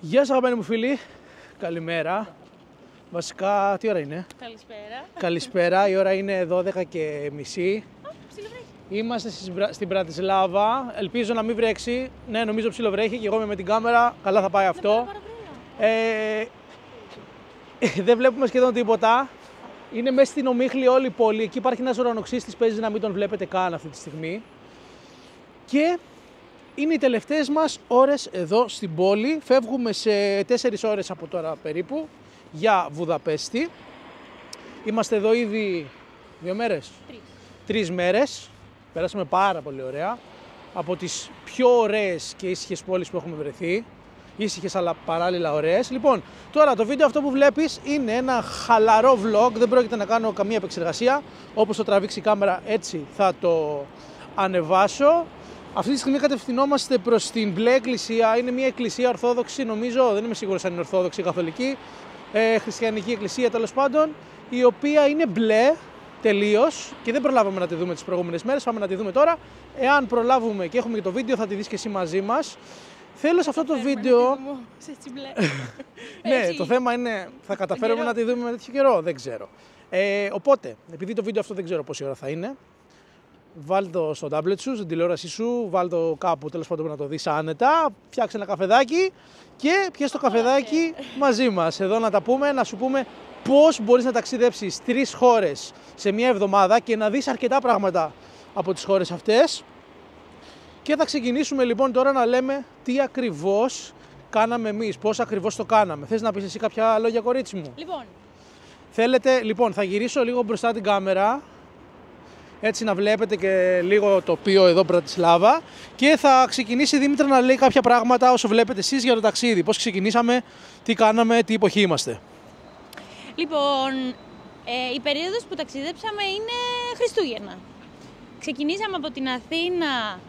Γεια σας αγαπημένοι μου φίλοι, καλημέρα. Βασικά, τι ώρα είναι? Καλησπέρα. Καλησπέρα, η ώρα είναι 12:30. Ψιλοβρέχει. Είμαστε στην Πρατισλάβα, ελπίζω να μην βρέξει. Ναι, νομίζω ψιλοβρέχει και εγώ είμαι με την κάμερα, καλά θα πάει αυτό. Δεν βλέπουμε σχεδόν τίποτα. Είναι μέσα στην ομίχλη όλη η πόλη, εκεί υπάρχει ένας ουρανοξύστης, παίζει να μην τον βλέπετε καν αυτή τη στιγμή. Και είναι οι τελευταίες μας ώρες εδώ στην πόλη. Φεύγουμε σε 4 ώρες από τώρα περίπου για Βουδαπέστη. Είμαστε εδώ ήδη 2 μέρες. 3 μέρες. Πέρασαμε πάρα πολύ ωραία. Από τις πιο ωραίες και ήσυχες πόλεις που έχουμε βρεθεί. Ήσυχες αλλά παράλληλα ωραίες. Λοιπόν, τώρα το βίντεο αυτό που βλέπεις είναι ένα χαλαρό vlog. Δεν πρόκειται να κάνω καμία επεξεργασία. Όπως το τραβήξει η κάμερα έτσι θα το ανεβάσω. Αυτή τη στιγμή κατευθυνόμαστε προς την μπλε εκκλησία. Είναι μια εκκλησία ορθόδοξη, νομίζω, δεν είμαι σίγουρος αν είναι ορθόδοξη ή καθολική, χριστιανική εκκλησία τέλος πάντων, η οποία είναι μπλε τελείως και δεν προλάβαμε να τη δούμε τις προηγούμενες μέρες. Πάμε να τη δούμε τώρα. Εάν προλάβουμε και έχουμε και το βίντεο, θα τη δεις και εσύ μαζί μας. Θέλω σε αυτό το βίντεο. Ναι, το θέμα είναι, θα καταφέρουμε να τη δούμε με τέτοιο καιρό, δεν ξέρω. Οπότε, επειδή το βίντεο αυτό δεν ξέρω πόση ώρα θα είναι. Βάλ' το στο tablet σου, στην τηλεόρασή σου, βάλ' το κάπου τέλος πάντων να το δεις άνετα, φτιάξε ένα καφεδάκι και πιες το καφεδάκι μαζί μας. Εδώ να τα πούμε, να σου πούμε πώς μπορείς να ταξιδέψεις 3 χώρες σε μια εβδομάδα και να δεις αρκετά πράγματα από τις χώρες αυτές. Και θα ξεκινήσουμε λοιπόν τώρα να λέμε τι ακριβώς κάναμε εμείς, πώς ακριβώς το κάναμε. Θες να πεις εσύ κάποια λόγια, κορίτσι μου? Λοιπόν, θα γυρίσω λίγο μπροστά την κάμερα. Έτσι να βλέπετε και λίγο τοπίο εδώ Πρατισλάβα και θα ξεκινήσει η Δήμητρα να λέει κάποια πράγματα όσο βλέπετε εσείς για το ταξίδι. Πώς ξεκινήσαμε, τι κάναμε, τι εποχή είμαστε. Λοιπόν, η περίοδος που ταξιδέψαμε είναι Χριστούγεννα. Ξεκινήσαμε από την Αθήνα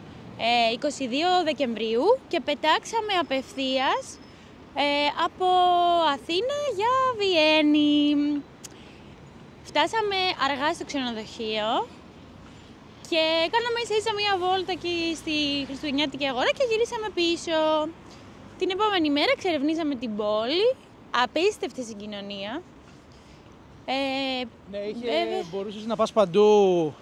22 Δεκεμβρίου και πετάξαμε απευθείας από Αθήνα για Βιέννη. Φτάσαμε αργά στο ξενοδοχείο και κάναμε ίσα μία βόλτα εκεί στη Χριστουγεννιάτικη αγορά και γυρίσαμε πίσω. Την επόμενη μέρα εξερευνήσαμε την πόλη, απίστευτη συγκοινωνία. Ναι, μπορούσες να πας παντού,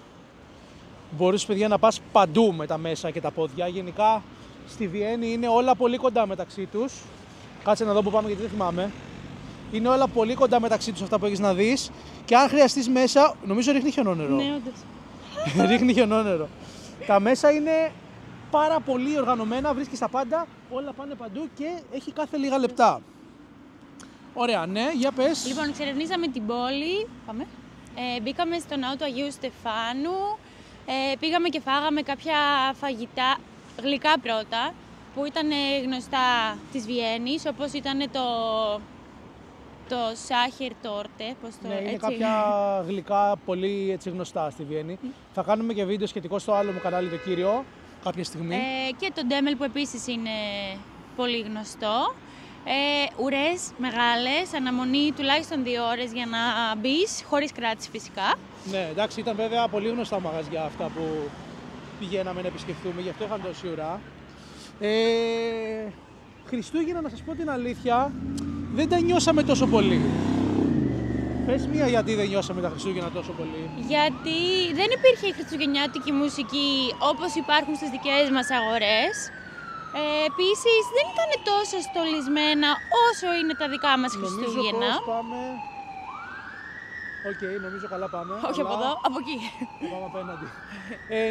μπορούσες παιδιά να πας παντού με τα μέσα και τα πόδια. Γενικά στη Βιέννη είναι όλα πολύ κοντά μεταξύ τους. Κάτσε να δω που πάμε γιατί δεν θυμάμαι. Είναι όλα πολύ κοντά μεταξύ τους αυτά που έχεις να δεις και αν χρειαστείς μέσα, νομίζω ρίχνει χιονόνερο. Ναι, όντως. Ρίχνει χιονόνερο. Τα μέσα είναι πάρα πολύ οργανωμένα, βρίσκεις τα πάντα, όλα πάνε παντού και έχει κάθε λίγα λεπτά. Ωραία, ναι, για πες. Λοιπόν, εξερευνήσαμε την πόλη, πάμε. Μπήκαμε στο ναό του Αγίου Στεφάνου, πήγαμε και φάγαμε κάποια φαγητά, γλυκά πρώτα, που ήταν γνωστά της Βιέννης, όπως ήταν το Σάχερ Τόρτε, πώς το ναι, είναι έτσι. κάποια γλυκά πολύ έτσι, γνωστά στη Βιέννη. Θα κάνουμε και βίντεο σχετικό στο άλλο μου κανάλι, το κύριο, κάποια στιγμή. Και το Ντέμελ που επίσης είναι πολύ γνωστό. Ουρές μεγάλες, αναμονή τουλάχιστον 2 ώρες για να μπεις, χωρίς κράτηση φυσικά. Ναι, εντάξει, ήταν βέβαια πολύ γνωστά μαγαζιά αυτά που πηγαίναμε να επισκεφθούμε, γι' αυτό είχαν τόση ουρά. Χριστούγεννα, να σας πω την αλήθεια, δεν τα νιώσαμε τόσο πολύ. Πες μία γιατί δεν νιώσαμε τα Χριστούγεννα τόσο πολύ. Γιατί δεν υπήρχε η χριστουγεννιάτικη μουσική όπως υπάρχουν στις δικές μας αγορές. Επίσης δεν ήταν τόσο στολισμένα όσο είναι τα δικά μας Χριστούγεννα. Νομίζω πώς πάμε. Οκ, νομίζω καλά πάμε. Όχι από εδώ, από εκεί. Πάμε απέναντι.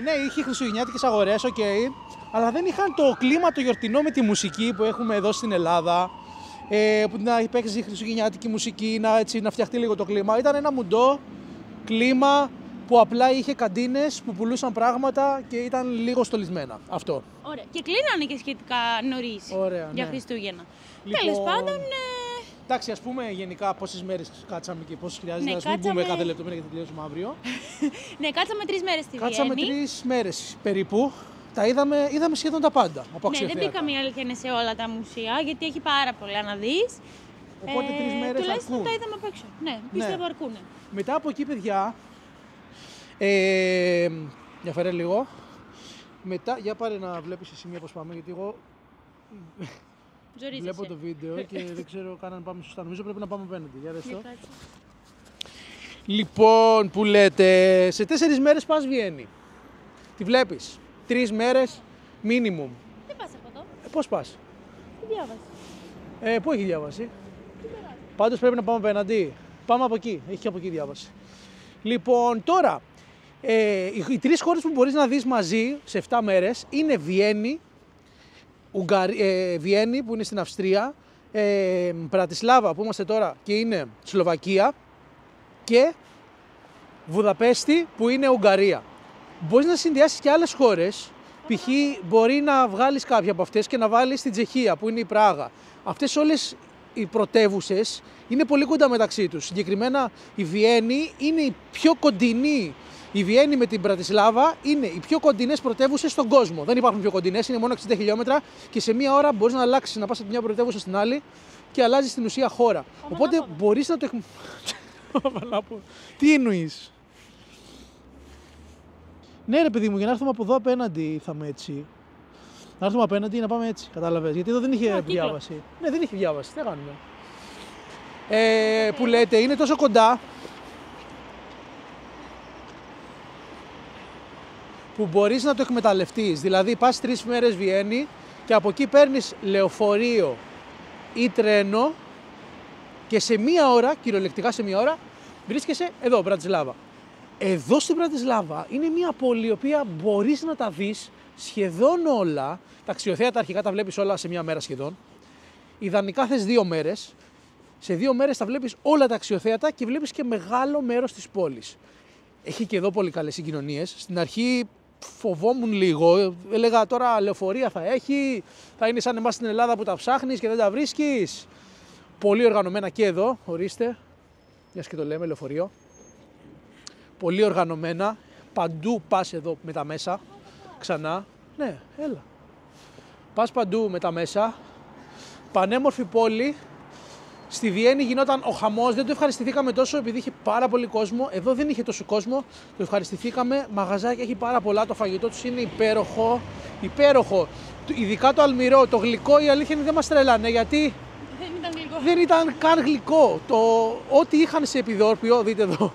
Ναι, είχε χριστουγεννιάτικες αγορές, οκ. Αλλά δεν είχαν το κλίμα το γιορτινό με τη μουσική που έχουμε εδώ στην Ελλάδα. Που να παίξει η χριστουγεννιάτικη μουσική, να φτιαχτεί λίγο το κλίμα. Ήταν ένα μουντό κλίμα που απλά είχε καντίνες που πουλούσαν πράγματα και ήταν λίγο στολισμένα. Αυτό. Ωραία. Και κλείνανε και σχετικά νωρίς για Χριστούγεννα. Λοιπόν, τέλος πάντων. Εντάξει, ας πούμε γενικά πόσες μέρες κάτσαμε και πόσες χρειάζεται. Ναι, να μην πούμε κάθε λεπτομέρεια γιατί θα τελειώσουμε αύριο. Ναι, κάτσαμε 3 μέρες στη Κάτσαμε Βιέννη. 3 μέρες περίπου. Τα είδαμε σχεδόν τα πάντα. Ναι, δεν μπήκαμε η αλήθεια είναι σε όλα τα μουσεία γιατί έχει πάρα πολλά να δεις. Οπότε 3 μέρες τουλάχιστον αρκούν. τα είδαμε απ' έξω. Ναι, πιστεύω αρκούνε. Μετά από εκεί, παιδιά, για φέρε λίγο. Μετά, για πάρε να βλέπεις εσύ μία πώς πάμε, γιατί εγώ Ζορίζεσαι. Βλέπω το βίντεο και δεν ξέρω καν αν πάμε σωστά. Νομίζω πρέπει να πάμε απέναντι. Για δες το. Λοιπόν, που λέτε, σε 4 μέρες πας Βιέννη. Τη βλέπεις. 3 μέρες minimum. Δεν πας από εδώ. Πώς πας? Τι διάβαση. Πού έχει διάβαση? Πάντως πρέπει να πάμε απέναντι. Πάμε από εκεί. Έχει και από εκεί διάβαση. Λοιπόν, τώρα, οι 3 χώρες που μπορείς να δεις μαζί σε 7 μέρες είναι Βιέννη, Βιέννη που είναι στην Αυστρία, Πρατισλάβα που είμαστε τώρα και είναι Σλοβακία και Βουδαπέστη που είναι Ουγγαρία. Μπορείς να συνδυάσεις και άλλες χώρες, π.χ. μπορεί να βγάλεις κάποια από αυτές και να βάλεις την Τσεχία που είναι η Πράγα. Αυτές όλες οι πρωτεύουσες είναι πολύ κοντά μεταξύ τους. Συγκεκριμένα η Βιέννη είναι η πιο κοντινή. Η Βιέννη με την Πρατισλάβα είναι οι πιο κοντινές πρωτεύουσες στον κόσμο. Δεν υπάρχουν πιο κοντινές, είναι μόνο 60 χιλιόμετρα και σε μία ώρα μπορείς να αλλάξεις, να πας από μια πρωτεύουσα στην άλλη και αλλάζεις στην ουσία χώρα. Οπότε μπορείς να το Τι εννοείς? Ναι, ρε παιδί μου, για να έρθουμε από εδώ απέναντι θα είμαι έτσι. Να έρθουμε απέναντι ή να πάμε έτσι. Κατάλαβες. Γιατί εδώ δεν είχε διάβαση. Ναι, δεν είχε διάβαση. Τι κάνουμε. Που λέτε, είναι τόσο κοντά που μπορείς να το εκμεταλλευτείς. Δηλαδή, πας 3 μέρες Βιέννη και από εκεί παίρνεις λεωφορείο ή τρένο και σε μία ώρα, κυριολεκτικά σε μία ώρα, βρίσκεσαι εδώ, Μπρατισλάβα. Εδώ στην Μπρατισλάβα είναι μια πόλη η οποία μπορείς να τα δεις σχεδόν όλα. Τα αξιοθέατα αρχικά τα βλέπεις όλα σε μια μέρα σχεδόν. Ιδανικά θες 2 μέρες. Σε 2 μέρες τα βλέπεις όλα τα αξιοθέατα και βλέπεις και μεγάλο μέρος της πόλης. Έχει και εδώ πολύ καλές συγκοινωνίες. Στην αρχή φοβόμουν λίγο. Έλεγα τώρα λεωφορεία θα έχει, θα είναι σαν εμάς στην Ελλάδα που τα ψάχνεις και δεν τα βρίσκεις. Πολύ οργανωμένα και εδώ, ορίστε. Μιας και το λέμε, λεωφορείο. Πολύ οργανωμένα. Παντού πας εδώ με τα μέσα. Ξανά. Ναι, έλα. Πας παντού με τα μέσα. Πανέμορφη πόλη. Στη Βιέννη γινόταν ο χαμός. Δεν το ευχαριστηθήκαμε τόσο επειδή είχε πάρα πολύ κόσμο. Εδώ δεν είχε τόσο κόσμο. Το ευχαριστηθήκαμε. Μαγαζάκια έχει πάρα πολλά. Το φαγητό τους είναι υπέροχο. Υπέροχο. Ειδικά το αλμυρό. Το γλυκό, η αλήθεια είναι δεν μας τρελάνε. Γιατί δεν ήταν καν γλυκό. Ό,τι είχαν σε επιδόρπιο, δείτε εδώ.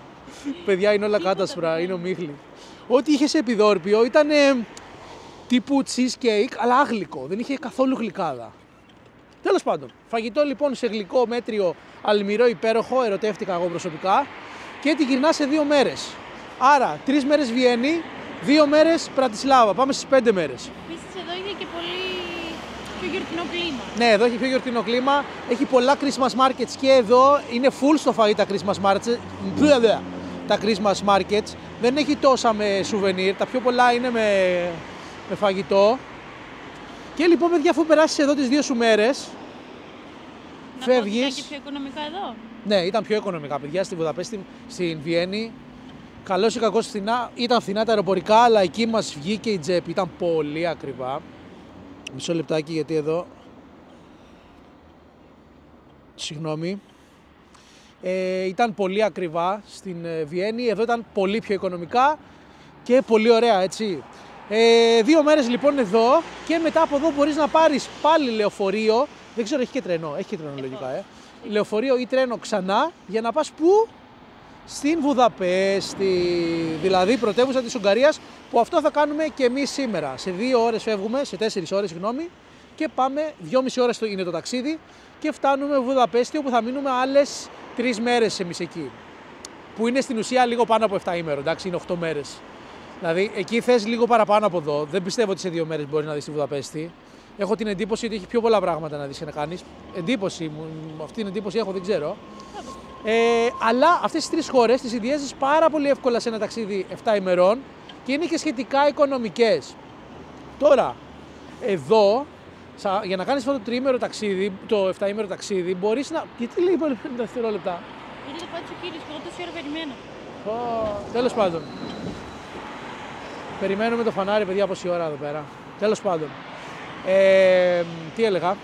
Παιδιά, είναι όλα κάτασπρα, είναι ομίχλη. Ό,τι είχε σε επιδόρπιο ήταν τύπου cheesecake, αλλά άγλικο. Δεν είχε καθόλου γλυκάδα. Τέλος πάντων, φαγητό λοιπόν σε γλυκό, μέτριο, αλμυρό, υπέροχο, ερωτεύτηκα εγώ προσωπικά και την γυρνά σε 2 μέρες. Άρα, 3 μέρες Βιέννη, 2 μέρες Πρατισλάβα. Πάμε στις 5 μέρες. Επίσης εδώ είχε και πολύ πιο γιορτινό κλίμα. Ναι, εδώ έχει πιο γιορτινό κλίμα. Έχει πολλά Christmas markets και εδώ είναι full στο φαγητό τα Christmas markets. Τα Christmas markets. Δεν έχει τόσα με σουβενίρ, τα πιο πολλά είναι με φαγητό. Και λοιπόν, παιδιά, αφού περάσεις εδώ τις 2 σου μέρες, φεύγεις. Ήταν και πιο οικονομικά εδώ. Ναι, ήταν πιο οικονομικά, παιδιά, στη Βουδαπέστη, στην Βιέννη. Καλώς ή κακώς φθηνά. Ήταν φθηνά τα αεροπορικά, αλλά εκεί μας βγήκε η τσέπη. Ήταν πολύ ακριβά. Μισό λεπτάκι, γιατί εδώ. Συγγνώμη. Ήταν πολύ ακριβά στην Βιέννη, εδώ ήταν πολύ πιο οικονομικά και πολύ ωραία, έτσι. 2 μέρες λοιπόν εδώ και μετά από εδώ μπορείς να πάρεις πάλι λεωφορείο, δεν ξέρω, έχει και τρένο, λογικά, λεωφορείο ή τρένο ξανά για να πας πού? Στην Βουδαπέστη, δηλαδή πρωτεύουσα της Ουγγαρίας, που αυτό θα κάνουμε και εμείς σήμερα. Σε 2 ώρες φεύγουμε, σε 4 ώρες, συγγνώμη, και πάμε, 2,5 ώρες είναι το ταξίδι και φτάνουμε Βουδαπέστη, όπου θα μείνουμε άλλες 3 μέρες εμείς εκεί. Που είναι στην ουσία λίγο πάνω από 7 ημέρων, εντάξει, είναι 8 μέρες. Δηλαδή εκεί θες λίγο παραπάνω από εδώ. Δεν πιστεύω ότι σε 2 μέρες μπορείς να δεις τη Βουδαπέστη. Έχω την εντύπωση ότι έχει πιο πολλά πράγματα να δεις και να κάνεις. Εντύπωση μου, αυτή την εντύπωση έχω, δεν ξέρω. Αλλά αυτές τις 3 χώρες τις συνδυάζεις πάρα πολύ εύκολα σε ένα ταξίδι 7 ημερών και είναι και σχετικά οικονομικές. Τώρα, εδώ, για να κάνεις αυτό το 3ημερο ταξίδι, το 7ημερο ταξίδι, μπορείς να. Γιατί λέει πάλι 50 δευτερόλεπτα? Γιατί το πάτησε ο κύριος και εγώ τόση ώρα περιμένω. Τέλος πάντων. Περιμένουμε το φανάρι, παιδιά, πόση ώρα εδώ πέρα. Τέλος πάντων. Τι έλεγα?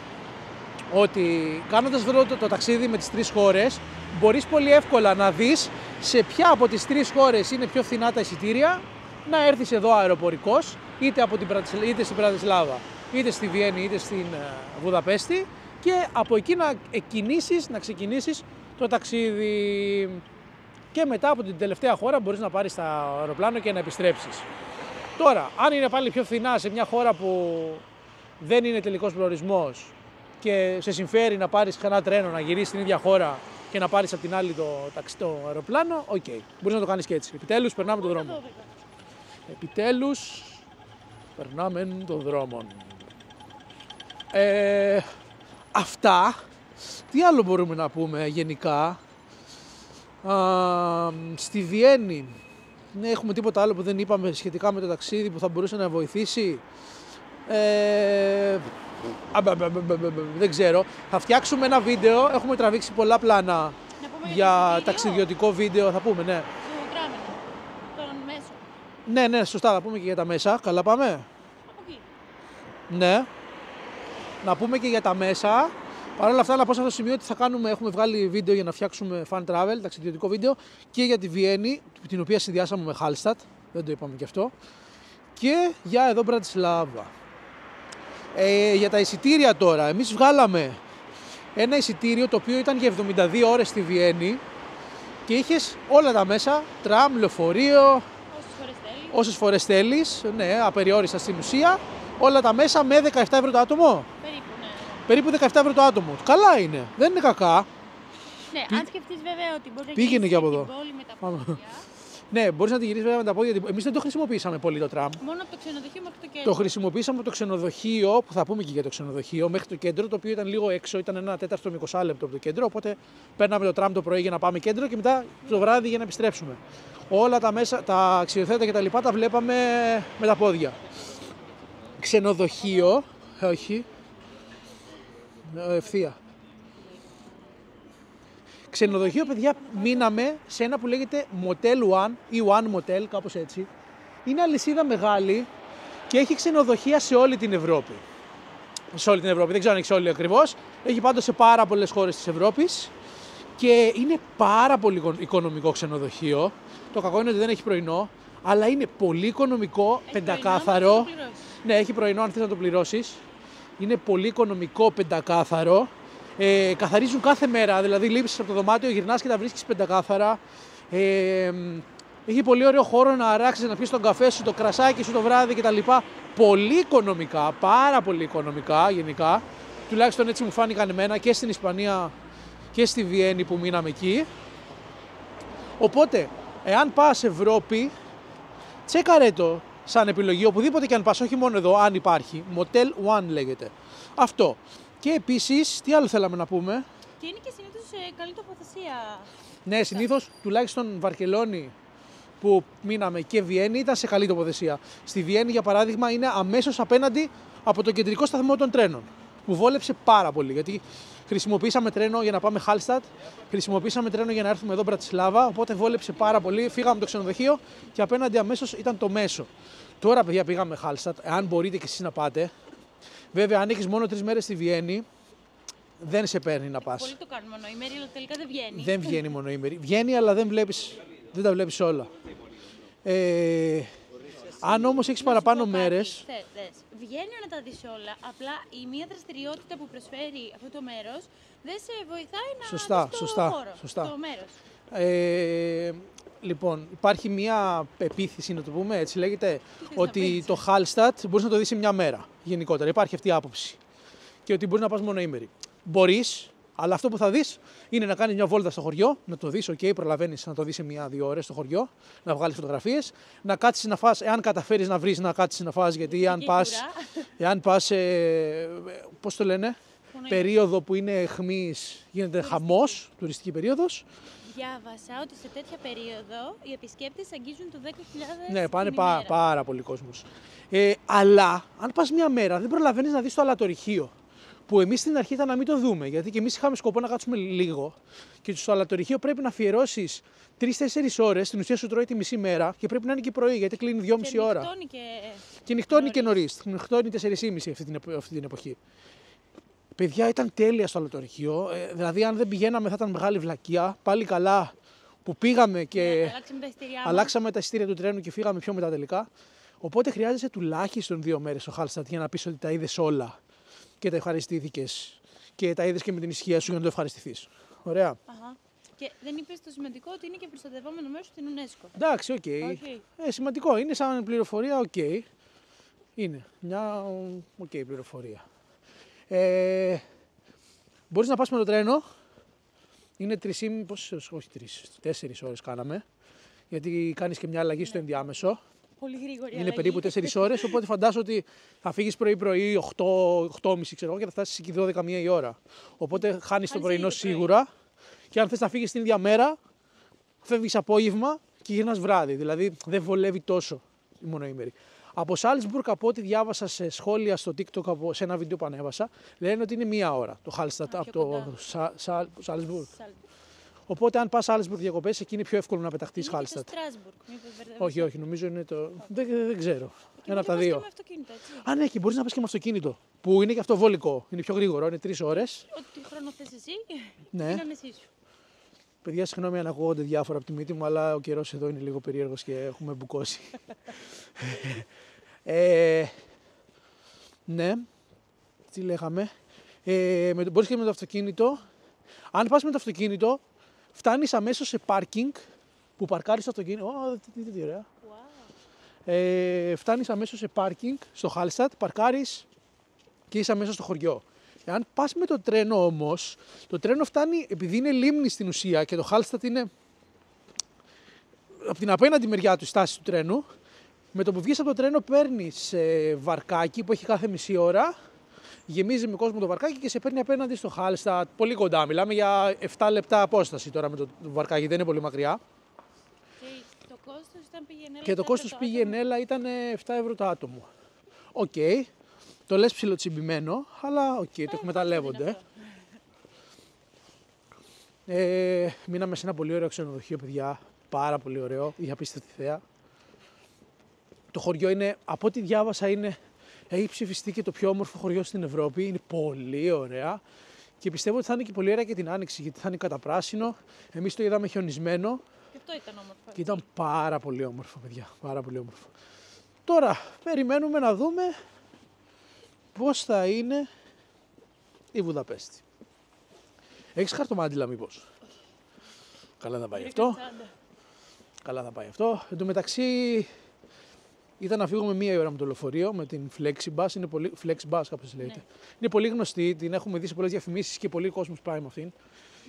Ότι κάνοντας αυτό το ταξίδι με τις 3 χώρες, μπορείς πολύ εύκολα να δεις σε ποια από τις 3 χώρες είναι πιο φθηνά τα εισιτήρια, να έρθεις εδώ αεροπορικός, είτε στην Πρατισλάβα, είτε στη Βιέννη, είτε στην Βουδαπέστη, και από εκεί να ξεκινήσεις το ταξίδι. Και μετά από την τελευταία χώρα μπορείς να πάρεις το αεροπλάνο και να επιστρέψεις. Τώρα, αν είναι πάλι πιο φθηνά σε μια χώρα που δεν είναι τελικός προορισμός και σε συμφέρει να πάρεις ένα τρένο, να γυρίσεις στην ίδια χώρα και να πάρεις από την άλλη το αεροπλάνο, οκ. Μπορείς να το κάνεις και έτσι. Επιτέλους, περνάμε τον δρόμο. Επιτέλους, περνάμε τον δρόμο. Αυτά. Τι άλλο μπορούμε να πούμε γενικά. Στη Βιέννη έχουμε τίποτα άλλο που δεν είπαμε σχετικά με το ταξίδι που θα μπορούσε να βοηθήσει. Δεν ξέρω. Θα φτιάξουμε ένα βίντεο. Έχουμε τραβήξει πολλά πλάνα για ταξιδιωτικό βίντεο. Θα πούμε, ναι. Ναι, σωστά. Θα πούμε και για τα μέσα. Καλά πάμε. Ναι. Να πούμε και για τα μέσα. Παρ' όλα αυτά, να πω σε αυτό το σημείο ότι έχουμε βγάλει βίντεο για να φτιάξουμε fan travel, ταξιδιωτικό βίντεο και για τη Βιέννη, την οποία συνδυάσαμε με Hallstatt, δεν το είπαμε και αυτό, και για εδώ Μπρατισλάβα. Για τα εισιτήρια τώρα, εμείς βγάλαμε ένα εισιτήριο το οποίο ήταν για 72 ώρες στη Βιέννη και είχες όλα τα μέσα, τραμ, λεωφορείο, όσες φορές θέλεις, ναι, απεριόριστα στην ουσία, όλα τα μέσα με 17 ευρώ το άτομο. Περίπου 17 ευρώ το άτομο. Καλά είναι. Δεν είναι κακά. Ναι, αν σκεφτείς βέβαια ότι μπορεί να πήγαινε και από εδώ. Την πόλη με τα πόδια. Ναι, μπορείς να τη γυρίσεις βέβαια με τα πόδια. Εμείς δεν το χρησιμοποιήσαμε πολύ το τραμ. Μόνο από το ξενοδοχείο μέχρι το κέντρο. Το χρησιμοποιήσαμε από το ξενοδοχείο, που θα πούμε και για το ξενοδοχείο, μέχρι το κέντρο, το οποίο ήταν λίγο έξω, ήταν ένα 4 με 20 λεπτό από το κέντρο. Οπότε παίρναμε το τραμ το πρωί για να πάμε κέντρο και μετά το βράδυ για να επιστρέψουμε. Όλα τα μέσα, τα αξιοθέατα και τα λοιπά τα βλέπαμε με τα πόδια. Ξενοδοχείο, όχι. Ευθεία. Ξενοδοχείο, παιδιά, μείναμε σε ένα που λέγεται Motel One ή One Motel, κάπως έτσι. Είναι αλυσίδα μεγάλη και έχει ξενοδοχεία σε όλη την Ευρώπη. Σε όλη την Ευρώπη, δεν ξέρω αν έχει σε όλη ακριβώς. Έχει πάντως σε πάρα πολλές χώρες της Ευρώπης και είναι πάρα πολύ οικονομικό ξενοδοχείο. Το κακό είναι ότι δεν έχει πρωινό, αλλά είναι πολύ οικονομικό, πεντακάθαρο. Ναι, έχει πρωινό αν θες να το πληρώσεις. Είναι πολύ οικονομικό, πεντακάθαρο. Καθαρίζουν κάθε μέρα, δηλαδή λείπεις από το δωμάτιο, γυρνάς και τα βρίσκεις πεντακάθαρα. Έχει πολύ ωραίο χώρο να αράξεις, να πεις τον καφέ σου, το κρασάκι σου το βράδυ κτλ. Πολύ οικονομικά, πάρα πολύ οικονομικά γενικά. Τουλάχιστον έτσι μου φάνηκαν εμένα και στην Ισπανία και στη Βιέννη που μείναμε εκεί. Οπότε, εάν πας Ευρώπη, τσέκαρε το σαν επιλογή, οπουδήποτε και αν πας, όχι μόνο εδώ, αν υπάρχει. Motel One λέγεται. Αυτό. Και επίσης, τι άλλο θέλαμε να πούμε. Και είναι και συνήθως καλή τοποθεσία. Ναι, συνήθως, τουλάχιστον Βαρκελόνη που μείναμε και Βιέννη ήταν σε καλή τοποθεσία. Στη Βιέννη, για παράδειγμα, είναι αμέσως απέναντι από το κεντρικό σταθμό των τρένων. Που βόλεψε πάρα πολύ. Γιατί χρησιμοποίησαμε τρένο για να πάμε Hallstatt, χρησιμοποίησαμε τρένο για να έρθουμε εδώ Μπρατισλάβα. Οπότε βόλεψε πάρα πολύ. Φύγαμε το ξενοδοχείο και απέναντι αμέσως ήταν το μέσο. Τώρα, παιδιά, πήγαμε Hallstatt. Αν μπορείτε κι εσείς να πάτε. Βέβαια, αν έχεις μόνο 3 μέρες στη Βιέννη, δεν σε παίρνει να πας. Πολλοί το κάνουν μονοήμερη, αλλά τελικά δεν βγαίνει. Δεν βγαίνει μονοήμερη. Βγαίνει, αλλά δεν τα βλέπεις όλα. Αν όμως έχεις παραπάνω μέρες. Βγαίνει να τα δεις όλα. Απλά η μία δραστηριότητα που προσφέρει αυτό το μέρος δεν σε βοηθάει να δεις το χώρο, το μέρος. Λοιπόν, υπάρχει μια πεποίθηση, να το πούμε έτσι λέγεται, ότι το Hallstatt μπορείς να το δεις σε μια μέρα γενικότερα. Υπάρχει αυτή η άποψη. Και ότι μπορείς να πας μονοήμερη. Μπορείς, αλλά αυτό που θα δεις είναι να κάνεις μια βόλτα στο χωριό, να το δεις, προλαβαίνεις να το δεις σε 1-2 ώρες στο χωριό, να βγάλεις φωτογραφίες, να κάτσεις να φας, εάν καταφέρεις να βρεις να κάτσεις να φας, γιατί εάν πας, πώς το λένε, περίοδο που είναι αιχμής, γίνεται χαμός, τουριστική περίοδος. Διάβασα ότι σε τέτοια περίοδο οι επισκέπτες αγγίζουν το 10.000. Ναι, πάνε πάρα πολύ κόσμος. Αλλά αν πας μια μέρα δεν προλαβαίνεις να δεις το αλατορυχείο. Που εμείς στην αρχή ήταν να μην το δούμε, γιατί και εμείς είχαμε σκοπό να κάτσουμε λίγο. Και στο αλατορυχείο πρέπει να αφιερώσεις 3-4 ώρες, στην ουσία σου τρώει τη μισή μέρα και πρέπει να είναι και πρωί, γιατί κλείνει 2,5 ώρα. Και νυχτώνει και νωρίς. Νυχτώνει 4,5 αυτή την εποχή. Παιδιά, ήταν τέλεια στο αλατορυχείο. Δηλαδή, αν δεν πηγαίναμε, θα ήταν μεγάλη βλακεία. Πάλι καλά που πήγαμε και αλλάξαμε τα εισιτήρια του τρένου και φύγαμε πιο μετά τελικά. Οπότε χρειάζεσαι τουλάχιστον 2 μέρες στο Hallstatt για να πεις ότι τα είδες όλα και τα ευχαριστήθηκες και τα είδες και με την ησυχία σου για να το ευχαριστηθείς. Ωραία. Αχα. Και δεν είπες το σημαντικό ότι είναι και προστατευόμενο μέρος στην UNESCO. Εντάξει, οκ. Σημαντικό. Είναι σαν πληροφορία, οκ. Είναι μια πληροφορία. Μπορείς να πας με το τρένο. Είναι 4 ώρες κάναμε. Γιατί κάνεις και μια αλλαγή στο ενδιάμεσο. Πολύ γρήγορη Είναι αλλαγή. περίπου 4 ώρες, οπότε φαντάζομαι ότι θα φύγεις πρωί-πρωί, 8-8.30 ξέρω και θα φτάσεις εκεί 12 η ώρα. Οπότε χάνεις το πρωινό σίγουρα. Και αν θες να φύγεις την ίδια μέρα, φεύγεις απόγευμα και γυρνάς βράδυ. Δηλαδή δεν βολεύει τόσο η μονοήμερη. Από Σάλτσμπουργκ, από ό,τι διάβασα σε σχόλια στο TikTok, σε ένα βίντεο που ανέβασα, λένε ότι είναι 1 ώρα το Χάλστατ από το Σάλτσμπουργκ. Οπότε, αν πας Σάλτσμπουργκ διακοπές, εκεί είναι πιο εύκολο να πεταχτείς Χάλστατ. Όχι, νομίζω είναι το. Δεν ξέρω. Ένα από τα δύο. Με αυτοκίνητο, έτσι. Α, ναι, και μπορείς να πας και με αυτοκίνητο. Που είναι και αυτό βολικό. Είναι πιο γρήγορο, είναι 3 ώρες. Ό,τι χρόνο θες εσύ, Ναι. είναι εσύ σου. Παιδιά, συγγνώμη αν ακούγονται διάφορα από τη μύτη μου, αλλά ο καιρός εδώ είναι λίγο περίεργος και έχουμε μπουκώσει. Ναι, τι λέγαμε. Μπορείς και με το αυτοκίνητο. Αν πας με το αυτοκίνητο, φτάνεις αμέσως σε πάρκινγκ που παρκάρεις το αυτοκίνητο. Τι ωραία. Wow. Φτάνεις αμέσως σε πάρκινγκ στο Χάλστατ, παρκάρεις και είσαι αμέσως στο χωριό. Εάν πας με το τρένο όμως, το τρένο φτάνει, επειδή είναι λίμνη στην ουσία και το Χάλστατ είναι από την απέναντι μεριά του στάση του τρένου, με το που βγεις από το τρένο παίρνεις βαρκάκι που έχει κάθε μισή ώρα, γεμίζει με κόσμο το βαρκάκι και σε παίρνει απέναντι στο Χάλστατ, πολύ κοντά. Μιλάμε για 7 λεπτά απόσταση τώρα με το βαρκάκι, δεν είναι πολύ μακριά. Και το κόστος ήταν πήγαινε. Και το κόστος πήγαινε ήταν 7 ευρώ το άτομο. Οκ. Το λες ψιλοτσιμπημένο, αλλά το εκμεταλλεύονται. Μείναμε σε ένα πολύ ωραίο ξενοδοχείο, παιδιά. Πάρα πολύ ωραίο. Είχε απίστευτη θέα. Το χωριό είναι, από ό,τι διάβασα, έχει ψηφιστεί και το πιο όμορφο χωριό στην Ευρώπη. Είναι πολύ ωραία. Και πιστεύω ότι θα είναι και πολύ ωραία και την Άνοιξη, γιατί θα είναι καταπράσινο. Εμείς το είδαμε χιονισμένο. Και αυτό ήταν όμορφο. Και ήταν πάρα πολύ όμορφο, παιδιά. Πάρα πολύ όμορφο. Τώρα, περιμένουμε να δούμε πώς θα είναι η Βουδαπέστη. Έχεις χαρτομάτιλα μήπως? Καλά θα πάει αυτό. Καλά θα πάει αυτό. Εν τω μεταξύ ήταν να φύγουμε 1 ώρα με το λεωφορείο, με την Flexibus. Είναι πολύ... Flexibus κάπως λέγεται. Ναι. Είναι πολύ γνωστή, την έχουμε δει σε πολλές διαφημίσεις και πολλοί κόσμος πάει με αυτήν.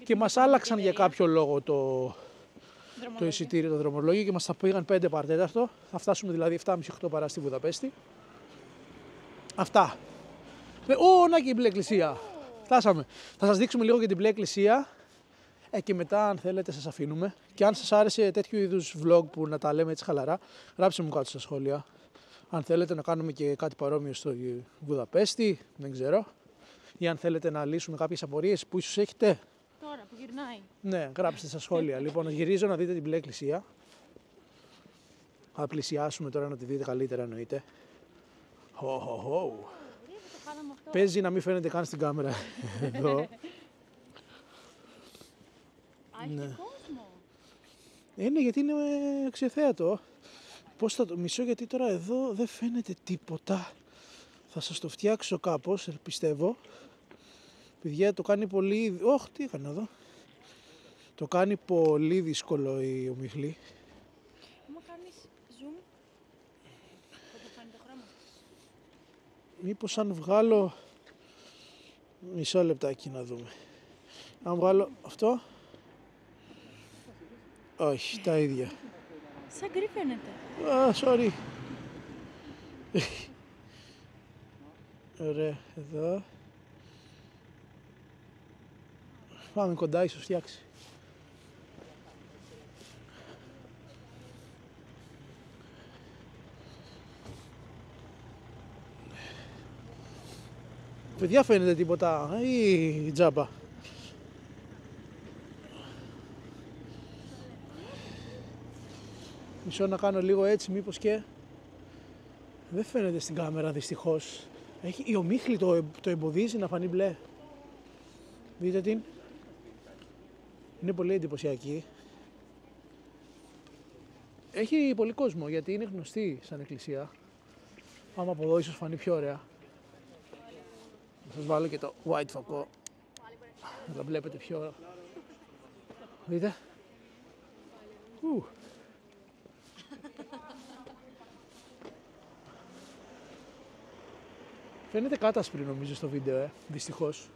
Και μας άλλαξαν για κάποιο λόγο το εισιτήριο, το δρομολόγιο και μας τα πήγαν 5 παρατέταρτο. Θα φτάσουμε δηλαδή 7.30-8 παρά στη Βουδαπέστη. Αυτά. Να και η μπλε εκκλησία. Φτάσαμε. Θα σας δείξουμε λίγο και την μπλε εκκλησία. Και μετά, αν θέλετε, σας αφήνουμε. Και αν σας άρεσε τέτοιου είδους vlog που να τα λέμε έτσι χαλαρά, γράψτε μου κάτω στα σχόλια. Αν θέλετε να κάνουμε και κάτι παρόμοιο στο Βουδαπέστη, δεν ξέρω. Ή αν θέλετε να λύσουμε κάποιες απορίες που ίσως έχετε. Τώρα που γυρνάει. Ναι, γράψτε στα σχόλια. Λοιπόν, γυρίζω να δείτε την μπλε εκκλησία. Θα πλησιάσουμε τώρα να τη δείτε καλύτερα, εννοείται. Παίζει να μην φαίνεται καν στην κάμερα εδώ. Ναι. Κόσμο. Ναι, γιατί είναι αξιοθέατο. Πώς θα το μισώ, γιατί τώρα εδώ δεν φαίνεται τίποτα. Θα σας το φτιάξω κάπως, πιστεύω. Παιδιά, το κάνει πολύ... τι έκανα εδώ. Το κάνει πολύ δύσκολο η ομιχλή. Άμα κάνεις zoom, θα το κάνει το χρώμα. Μήπως αν βγάλω... Μισό λεπτάκι να δούμε. Αν βγάλω αυτό... Όχι, τα ίδια. Σαν γκρι φαίνεται. Sorry. Ωραία, εδώ. Πάμε κοντά, ίσως φτιάξει. Παιδιά, φαίνεται τίποτα ή τζάμπα? Μισό να κάνω λίγο έτσι, μήπως και... Δεν φαίνεται στην κάμερα, δυστυχώς. Η ομίχλη το εμποδίζει να φανεί μπλε. Δείτε την. Είναι πολύ εντυπωσιακή. Έχει πολύ κόσμο, γιατί είναι γνωστή σαν εκκλησία. Άμα από εδώ ίσως φανεί πιο ωραία. Θα σας βάλω και το white φακό Να τα βλέπετε πιο... Δείτε. Φαίνεται κάτασπρη νομίζω στο βίντεο, δυστυχώς.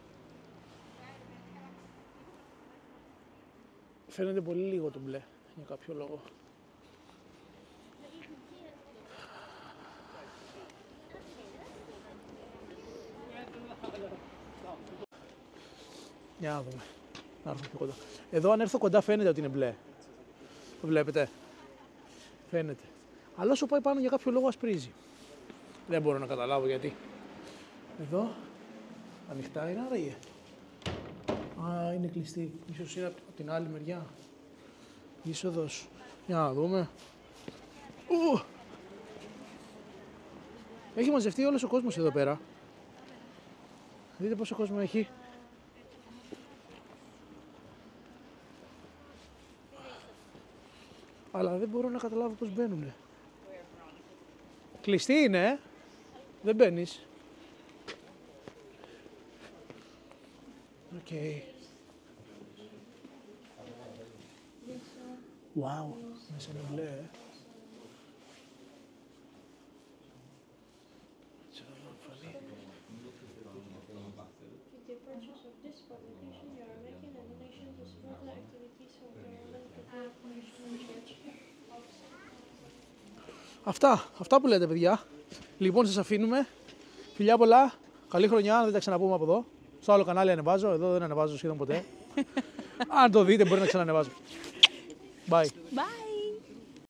Φαίνεται πολύ λίγο το μπλε, για κάποιο λόγο. Για να δούμε. Να έρθω πιο κοντά. Εδώ αν έρθω κοντά φαίνεται ότι είναι μπλε. Το βλέπετε. Φαίνεται. Αλλά όσο πάει πάνω για κάποιο λόγο ασπρίζει. Δεν μπορώ να καταλάβω γιατί. Εδώ. Ανοιχτά είναι άραγε. Α, είναι κλειστή. Ίσως είναι από την άλλη μεριά. Είσοδος. Για να δούμε. Έχει μαζευτεί όλος ο κόσμος εδώ πέρα. Δείτε πόσο κόσμο έχει. Αλλά δεν μπορώ να καταλάβω πώς μπαίνουνε. Κλειστή είναι, δεν μπαίνεις. Οκ. Wow, μέσα είναι μπλε, Αυτά που λέτε, παιδιά. Λοιπόν, σας αφήνουμε. Φιλιά πολλά. Καλή χρονιά, να δεν τα ξαναπούμε από εδώ. Στο άλλο κανάλι ανεβάζω, εδώ δεν ανεβάζω σχεδόν ποτέ. Αν το δείτε, μπορεί να ξανανεβάζω. Bye. Bye.